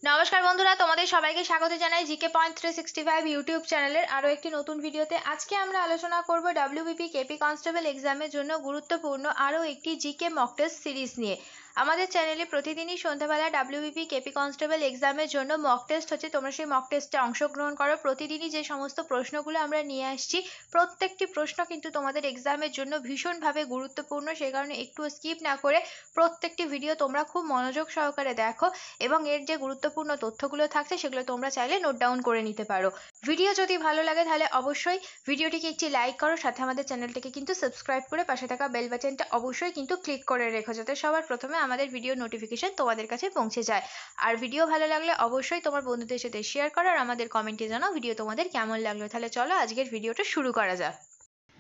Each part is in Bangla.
নমস্কার বন্ধুরা, তোমাদের সবাইকে স্বাগত জানাই জিকে পয়েন্ট 365 ইউটিউব চ্যানেলের আরো একটি নতুন ভিডিওতে। আজকে আমরা আলোচনা করব ডব্লিউবিপি কেপি কনস্টেবল এক্সামের জন্য গুরুত্বপূর্ণ আরো একটি জিকে মক টেস্ট সিরিজ নিয়ে। আমাদের চ্যানেলে প্রতিদিনই সন্ধ্যাবেলা ডব্লিউবিপি কেপি কনস্টেবল এক্সামের জন্য মক টেস্ট হচ্ছে, তোমরা সেই মক টেস্টে অংশগ্রহণ করো। প্রতিদিনই যে সমস্ত প্রশ্নগুলো আমরা নিয়ে আসছি, প্রত্যেকটি প্রশ্ন কিন্তু তোমাদের এক্সামের জন্য ভীষণভাবে গুরুত্বপূর্ণ। সেই কারণে একটু স্কিপ না করে প্রত্যেকটি ভিডিও তোমরা খুব মনোযোগ সহকারে দেখো এবং এর যে গুরুত্বপূর্ণ তথ্যগুলো থাকছে সেগুলো তোমরা চাইলে নোট ডাউন করে নিতে পারো। ভিডিও যদি ভালো লাগে তাহলে অবশ্যই ভিডিওটিকে একটি লাইক করো, সাথে আমাদের চ্যানেলটিকে কিন্তু সাবস্ক্রাইব করে পাশে থাকা বেল বাটনটা অবশ্যই কিন্তু ক্লিক করে রেখো, যাতে সবার প্রথমে আমাদের ভিডিও নোটিফিকেশন তোমাদের কাছে পৌঁছে যায়। আর ভিডিও ভালো লাগলে অবশ্যই তোমার বন্ধুদের সাথে শেয়ার করো আর আমাদের কমেন্টে জানাও ভিডিও তোমাদের কেমন লাগলো। তাহলে চলো আজকের ভিডিওটা শুরু করা যাক।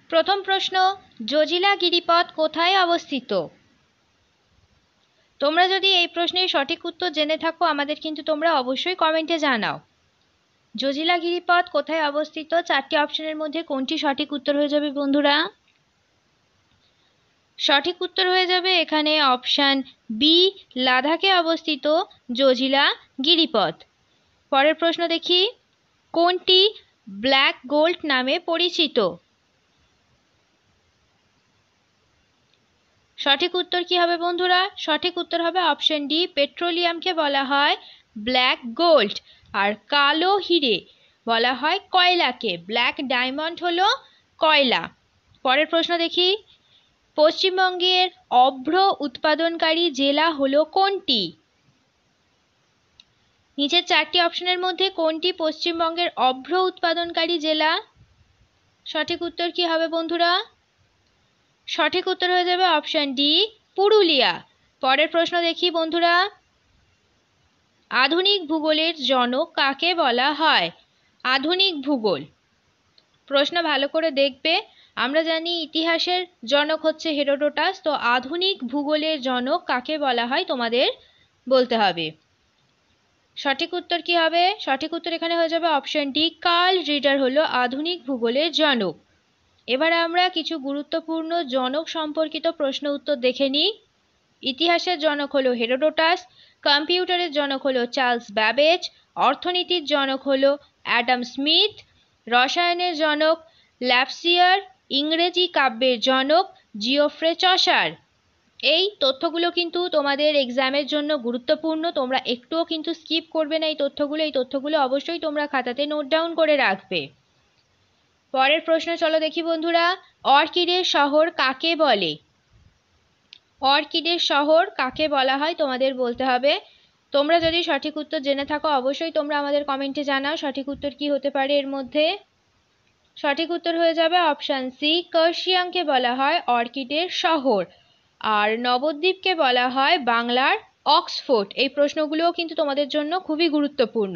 প্রথম প্রশ্ন, জজিলা গিরিপথ কোথায় অবস্থিত? তোমরা যদি এই প্রশ্নের সঠিক উত্তর জেনে থাকো আমাদের কিন্তু তোমরা অবশ্যই কমেন্টে জানাও। জজিলা গিরিপথ কোথায় অবস্থিত? চারটি অপশনের মধ্যে কোনটি সঠিক উত্তর হয়ে যাবে বন্ধুরা? সঠিক উত্তর হয়ে যাবে এখানে অপশন বি, লাদাখে অবস্থিত জজিলা গিরিপথ। পরের প্রশ্ন দেখি, কোনটি ব্ল্যাক গোল্ড নামে পরিচিত? সঠিক উত্তর কি হবে বন্ধুরা? সঠিক উত্তর হবে অপশন ডি, পেট্রোলিয়ামকে বলা হয় ব্ল্যাক গোল্ড আর কালো হিরে বলা হয় কয়লাকে। ব্ল্যাক ডায়মন্ড হলো কয়লা। পরের প্রশ্ন দেখি, পশ্চিমবঙ্গের অভ্র উৎপাদনকারী জেলা হলো কোনটি? নিচের চারটি অপশনের মধ্যে কোনটি পশ্চিমবঙ্গের অভ্র উৎপাদনকারী জেলা? সঠিক উত্তর কি হবে বন্ধুরা? সঠিক উত্তর হয়ে যাবে অপশন ডি, পুরুলিয়া। পরের প্রশ্ন দেখি বন্ধুরা, আধুনিক ভূগোলের জনক কাকে বলা হয়? আধুনিক ভূগোল প্রশ্ন ভালো করে দেখবে। আমরা জানি ইতিহাসের জনক হচ্ছে হেরোডোটাস, তো আধুনিক ভূগোলের জনক কাকে বলা হয় তোমাদের বলতে হবে। সঠিক উত্তর কি হবে? সঠিক উত্তর এখানে হয়ে যাবে অপশন ডি, কার্ল রিডার হলো আধুনিক ভূগোলের জনক। এবার আমরা কিছু গুরুত্বপূর্ণ জনক সম্পর্কিত প্রশ্ন উত্তর দেখে নিই। ইতিহাসের জনক হলো হেরোডোটাস, কম্পিউটারের জনক হলো চার্লস ব্যাবেজ, অর্থনীতির জনক হলো অ্যাডাম স্মিথ, রসায়নের জনক ল্যাপসিয়ার, ইংরেজি কাব্যের জনক জিওফ্রে চসার। এই তথ্যগুলো কিন্তু তোমাদের এক্সামের জন্য গুরুত্বপূর্ণ, তোমরা একটুও কিন্তু স্কিপ করবে না এই তথ্যগুলো অবশ্যই তোমরা খাতাতে নোট ডাউন করে রাখবে। পরের প্রশ্ন চলো দেখি বন্ধুরা, অর্কিডের শহর কাকে বলে? অর্কিডের শহর কাকে বলা হয় তোমাদের বলতে হবে। তোমরা যদি সঠিক উত্তর জেনে থাকো অবশ্যই তোমরা আমাদের কমেন্টে জানাও সঠিক উত্তর কি হতে পারে এর মধ্যে। সঠিক উত্তর হয়ে যাবে অপশন সি, কার্শিয়াংকে বলা হয় অর্কিডের শহর আর নবদ্বীপকে বলা হয় বাংলার অক্সফোর্ড। এই প্রশ্নগুলোও কিন্তু তোমাদের জন্য খুবই গুরুত্বপূর্ণ।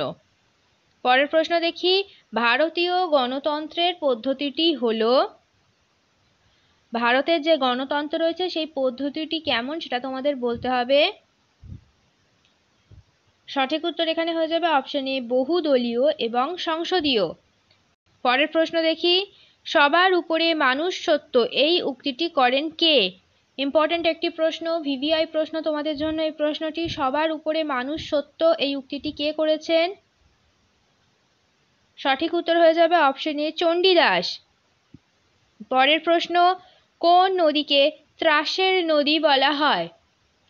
পরের প্রশ্ন দেখি, ভারতীয় গণতন্ত্রের পদ্ধতিটি হলো, ভারতের যে গণতন্ত্র রয়েছে সেই পদ্ধতিটি কেমন সেটা তোমাদের বলতে হবে। সঠিক উত্তর এখানে হয়ে যাবে অপশন এ, বহুদলীয় এবং সংসদীয়। পরের প্রশ্ন দেখি, সবার উপরে মানুষ সত্য এই উক্তিটি করেন কে? ইম্পর্টেন্ট একটি প্রশ্ন, ভিভিআই প্রশ্ন তোমাদের জন্য এই প্রশ্নটি। সবার উপরে মানুষ সত্য এই উক্তিটি কে করেছেন? সঠিক উত্তর হয়ে যাবে অপশন এ, চণ্ডীদাস। পরের প্রশ্ন, কোন নদীকে ত্রাসের নদী বলা হয়?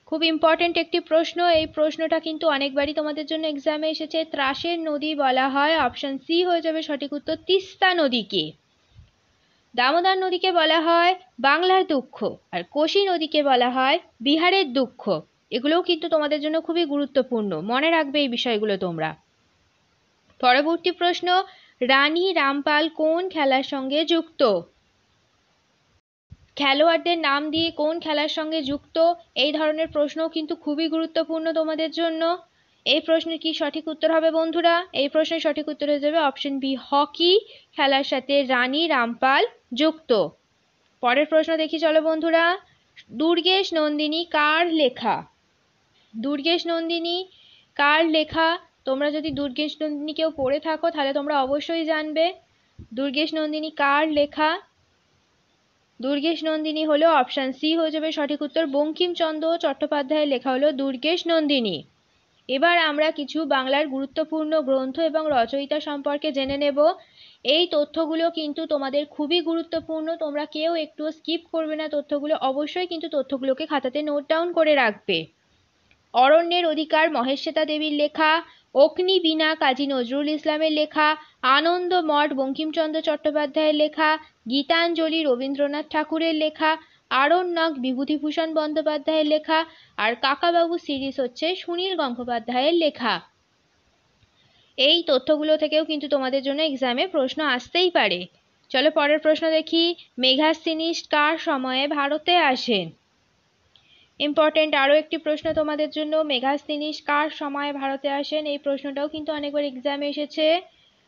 খুব ইম্পর্টেন্ট একটি প্রশ্ন, এই প্রশ্নটা কিন্তু অনেকবারই তোমাদের জন্য এক্সামে এসেছে। ত্রাসের নদী বলা হয় অপশন সি হয়ে যাবে সঠিক উত্তর, তিস্তা নদীকে। দামোদর নদীকে বলা হয় বাংলার দুঃখ আর কোশি নদীকে বলা হয় বিহারের দুঃখ। এগুলোও কিন্তু তোমাদের জন্য খুবই গুরুত্বপূর্ণ, মনে রাখবে এই বিষয়গুলো তোমরা। পরবর্তী প্রশ্ন, রানী রামপাল কোন খেলার সঙ্গে যুক্ত? খেলোয়াড়দের নাম দিয়ে কোন খেলার সঙ্গে যুক্ত, এই ধরনের প্রশ্নও কিন্তু খুবই গুরুত্বপূর্ণ তোমাদের জন্য। এই প্রশ্নের কি সঠিক উত্তর হবে বন্ধুরা? এই প্রশ্নের সঠিক উত্তর হয়ে যাবে অপশন বি, হকি খেলার সাথে রানী রামপাল যুক্ত। পরের প্রশ্ন দেখি চলো বন্ধুরা, দুর্গেশ নন্দিনী কার লেখা? দুর্গেশ নন্দিনী কার লেখা? তোমরা যদি দুর্গেশ নন্দিনী কেউ পড়ে থাকো তাহলে তোমরা অবশ্যই জানবে দুর্গেশ নন্দিনী কার লেখা। দুর্গেশ নন্দিনী হলো অপশন সি হয়ে যাবে সঠিক উত্তর, বঙ্কিমচন্দ্র চট্টোপাধ্যায়ের লেখা হলো দুর্গেশ নন্দিনী। এবার আমরা কিছু বাংলার গুরুত্বপূর্ণ গ্রন্থ এবং রচয়িতা সম্পর্কে জেনে নেব। এই তথ্যগুলো কিন্তু তোমাদের খুবই গুরুত্বপূর্ণ, তোমরা কেউ একটু স্কিপ করবে না তথ্যগুলো, অবশ্যই কিন্তু তথ্যগুলোকে খাতাতে নোট ডাউন করে রাখবে। অরণ্যের অধিকার মহেশ্বেতা দেবীর লেখা, অগ্নিবীণা কাজী নজরুল ইসলামের লেখা, আনন্দমঠ বঙ্কিমচন্দ্র চট্টোপাধ্যায়ের লেখা, গীতাঞ্জলি রবীন্দ্রনাথ ঠাকুরের লেখা, আরণ্যক বিভূতিভূষণ বন্দ্যোপাধ্যায়ের লেখা, আর কাকাবাবু সিরিজ হচ্ছে সুনীল গঙ্গোপাধ্যায়ের লেখা। এই তথ্যগুলো থেকেও কিন্তু তোমাদের জন্য এক্সামে প্রশ্ন আসতেই পারে। চলো পরের প্রশ্ন দেখি। মেগাস্থিনিস কার সময়ে ভারতে আসেন? ইম্পর্টেন্ট আরও একটি প্রশ্ন তোমাদের জন্য, মেগাস্থিনিস কার সময়ে ভারতে আসেন? এই প্রশ্নটাও কিন্তু অনেকবার এক্সামে এসেছে।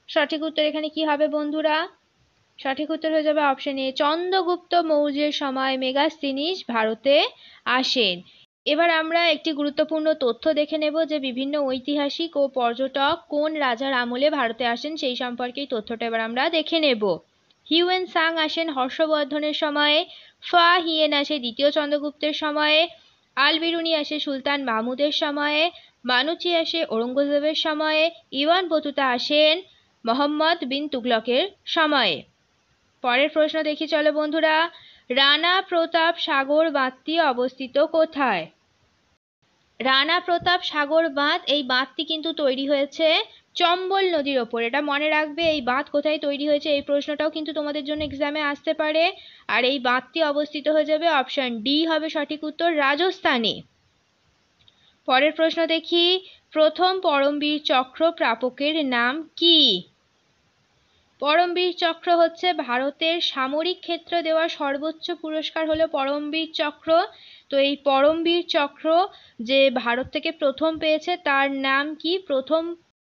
সঠিক উত্তর এখানে কি হবে বন্ধুরা? সঠিক উত্তর হয়ে যাবে অপশন এ, চন্দ্রগুপ্ত মৌর্যের সময় মেগাস্থিনিস ভারতে আসেন। এবার আমরা একটি গুরুত্বপূর্ণ তথ্য দেখে নেব যে বিভিন্ন ঐতিহাসিক ও পর্যটক কোন রাজার আমলে ভারতে আসেন, সেই সম্পর্কে এই তথ্যটা এবার আমরা দেখে নেব। হিউয়েন সাং আসেন হর্ষবর্ধনের সময়ে, ফা হিয়েন আসে দ্বিতীয় চন্দ্রগুপ্তের সময়ে, আল বিরুনি আসে সুলতান মাহমুদের সময়ে, মানুচি আসে ঔরঙ্গজেবের সময়ে, ইওয়ান বতুতা আসেন মোহাম্মদ বিন তুগলকের সময়ে। পরের প্রশ্ন দেখি চলো বন্ধুরা। রানা প্রতাপ সাগর বাঁধটি অবস্থিত কোথায়? রানা প্রতাপ সাগর বাঁধ, এই বাঁধটি কিন্তু তৈরি হয়েছে চম্বল নদীর ওপর। এটা মনে রাখবে, এই বাঁধ কোথায় তৈরি হয়েছে এই প্রশ্নটাও কিন্তু তোমাদের জন্য এক্সামে আসতে পারে। আর এই বাঁধটি অবস্থিত হয়ে যাবে অপশন ডি হবে সঠিক উত্তর, রাজস্থানে। পরের প্রশ্ন দেখি। প্রথম পরমবীর চক্র প্রাপকের নাম কি? পরমবীর চক্র হচ্ছে ভারতের সামরিক ক্ষেত্রে দেওয়া সর্বোচ্চ পুরস্কার হলো পরমবীর চক্র। তো এই পরমবীর চক্র যে ভারত থেকে প্রথম পেয়েছে তার নাম কি? প্রথম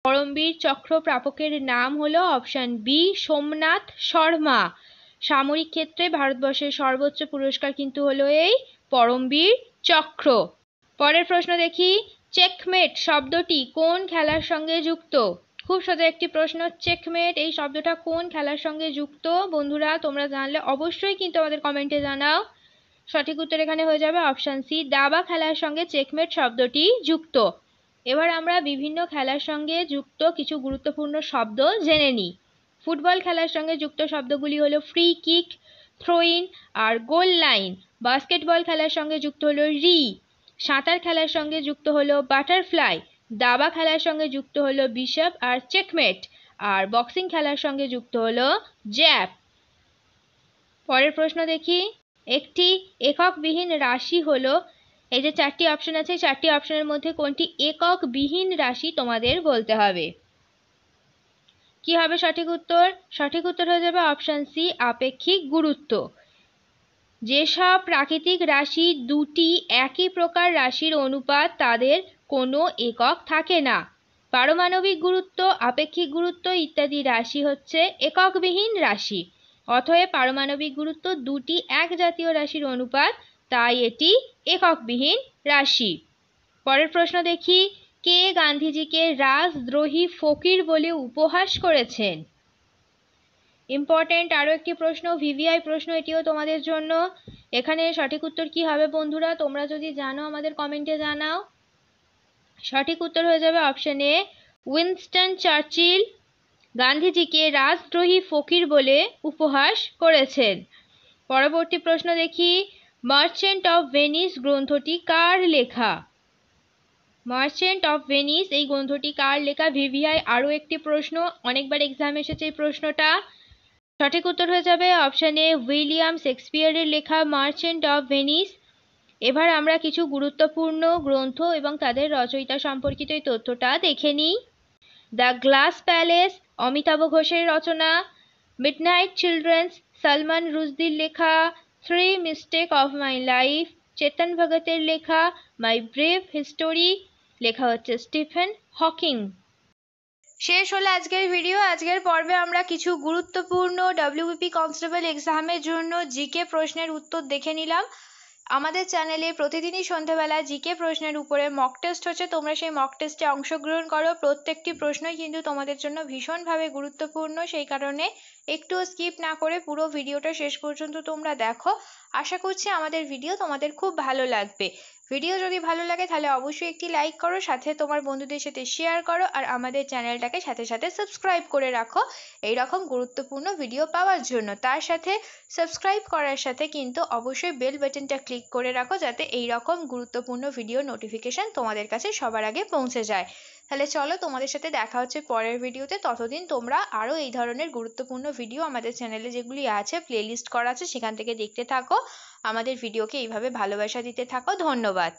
পরমবীর চক্র প্রাপকের নাম হলো অপশন বি, সোমনাথ শর্মা। সামরিক ক্ষেত্রে ভারতবর্ষের সর্বোচ্চ পুরস্কার কিন্তু হলো এই পরমবীর চক্র। পরের প্রশ্ন দেখি। চেকমেট শব্দটি কোন খেলার সঙ্গে যুক্ত? খুব সোজা একটি প্রশ্ন, চেকমেট এই শব্দটা কোন খেলার সঙ্গে যুক্ত? বন্ধুরা তোমরা জানলে অবশ্যই কিন্তু আমাদের কমেন্টে জানাও। সঠিক উত্তর এখানে হয়ে যাবে অপশন সি, দাবা খেলার সঙ্গে চেকমেট শব্দটি যুক্ত। এবার আমরা বিভিন্ন খেলার সঙ্গে যুক্ত কিছু গুরুত্বপূর্ণ শব্দ জেনে নিই। ফুটবল খেলার সঙ্গে যুক্ত শব্দগুলি হলো ফ্রি কিক, থ্রো ইন আর গোল লাইন। বাস্কেটবল খেলার সঙ্গে যুক্ত হলো রি। সাঁতার খেলার সঙ্গে যুক্ত হলো বাটারফ্লাই। দাবা খেলার সঙ্গে যুক্ত হলো বিশপ আর চেকমেট। আর বক্সিং খেলার সঙ্গে যুক্ত হলো জ্যাব। পরের প্রশ্ন দেখি। একটি এককবিহীন রাশি হলো, এই যে চারটি অপশন আছে, চারটি অপশনের মধ্যে কোনটি এককবিহীন রাশি তোমাদের বলতে হবে। কি হবে সঠিক উত্তর? সঠিক উত্তর হয়ে যাবে অপশন সি, আপেক্ষিক গুরুত্ব। যেসব প্রাকৃতিক রাশি দুটি একই প্রকার রাশির অনুপাত তাদের কোনো একক থাকে না। পারমাণবিক গুরুত্ব, আপেক্ষিক গুরুত্ব ইত্যাদি রাশি হচ্ছে এককবিহীন রাশি। অতএব পারমাণবিক গুরুত্ব দুটি এক জাতীয় রাশির অনুপাত, তাই এটি এককবিহীন রাশি। পরের প্রশ্ন দেখি। কে গান্ধীজিকে রাজদ্রোহী ফকির বলে উপহাস করেছেন? ইম্পর্টেন্ট আরও একটি প্রশ্ন, ভিভিআই প্রশ্ন এটিও তোমাদের জন্য। এখানে সঠিক উত্তর কি হবে বন্ধুরা? তোমরা যদি জানো আমাদের কমেন্টে জানাও। সঠিক উত্তর হয়ে যাবে অপশন এ, উইনস্টন চার্চিল গান্ধীজিকে রাজদ্রোহী ফকির বলে উপহাস করেছেন। পরবর্তী প্রশ্ন দেখি। মার্চেন্ট অফ ভেনিস গ্রন্থটি কার লেখা? মার্চেন্ট অফ ভেনিস এই গ্রন্থটি কার লেখা? ভিভিআই আরও একটি প্রশ্ন, অনেকবার এক্সাম এসেছে এই প্রশ্নটা। সঠিক উত্তর হয়ে যাবে অপশন এ, উইলিয়াম শেক্সপিয়ারের লেখা মার্চেন্ট অফ ভেনিস। এবার আমরা কিছু গুরুত্বপূর্ণ গ্রন্থ এবং তাদের রচয়িতা সম্পর্কিত এই তথ্যটা দেখে নিই। দ্য গ্লাস প্যালেস অমিতাভ ঘোষের রচনা, মিডনাইট চিলড্রেন্স সলমান রুশদির লেখা, three mistake of my life Chetan ভগতের লেখা, মাই ব্রেভ হিস্টোরি লেখা হচ্ছে স্টিফেন হকিং। শেষ হলো আজকের ভিডিও। আজকের পর্বে আমরা কিছু গুরুত্বপূর্ণ ডব্লিউবিপি কনস্টেবল এক্সামের জন্য জিকে প্রশ্নের উত্তর দেখে নিলাম। আমাদের চ্যানেলে প্রতিদিনই সন্ধ্যাবেলা জিকে প্রশ্নের উপরে মক টেস্ট হচ্ছে, তোমরা সেই মক টেস্টে অংশগ্রহণ করো। প্রত্যেকটি প্রশ্নই কিন্তু তোমাদের জন্য ভীষণভাবে গুরুত্বপূর্ণ, সেই কারণে একটু স্কিপ না করে পুরো ভিডিওটা শেষ পর্যন্ত তোমরা দেখো। আশা করছি আমাদের ভিডিও তোমাদের খুব ভালো লাগবে। ভিডিও যদি ভালো লাগে তাহলে অবশ্যই একটি লাইক করো, সাথে তোমার বন্ধুদের সাথে শেয়ার করো, আর আমাদের চ্যানেলটাকে সাথে সাথে সাবস্ক্রাইব করে রাখো এই রকম গুরুত্বপূর্ণ ভিডিও পাওয়ার জন্য। তার সাথে সাবস্ক্রাইব করার সাথে কিন্তু অবশ্যই বেল বাটনটা ক্লিক করে রাখো, যাতে এই রকম গুরুত্বপূর্ণ ভিডিও নোটিফিকেশন তোমাদের কাছে সবার আগে পৌঁছে যায়। তাহলে চলো, তোমাদের সাথে দেখা হচ্ছে পরের ভিডিওতে। ততদিন তোমরা আরও এই ধরনের গুরুত্বপূর্ণ ভিডিও আমাদের চ্যানেলে যেগুলি আছে প্লেলিস্ট করা আছে সেখান থেকে দেখতে থাকো, আমাদের ভিডিওকে এইভাবে ভালোবাসা দিতে থাকো। ধন্যবাদ।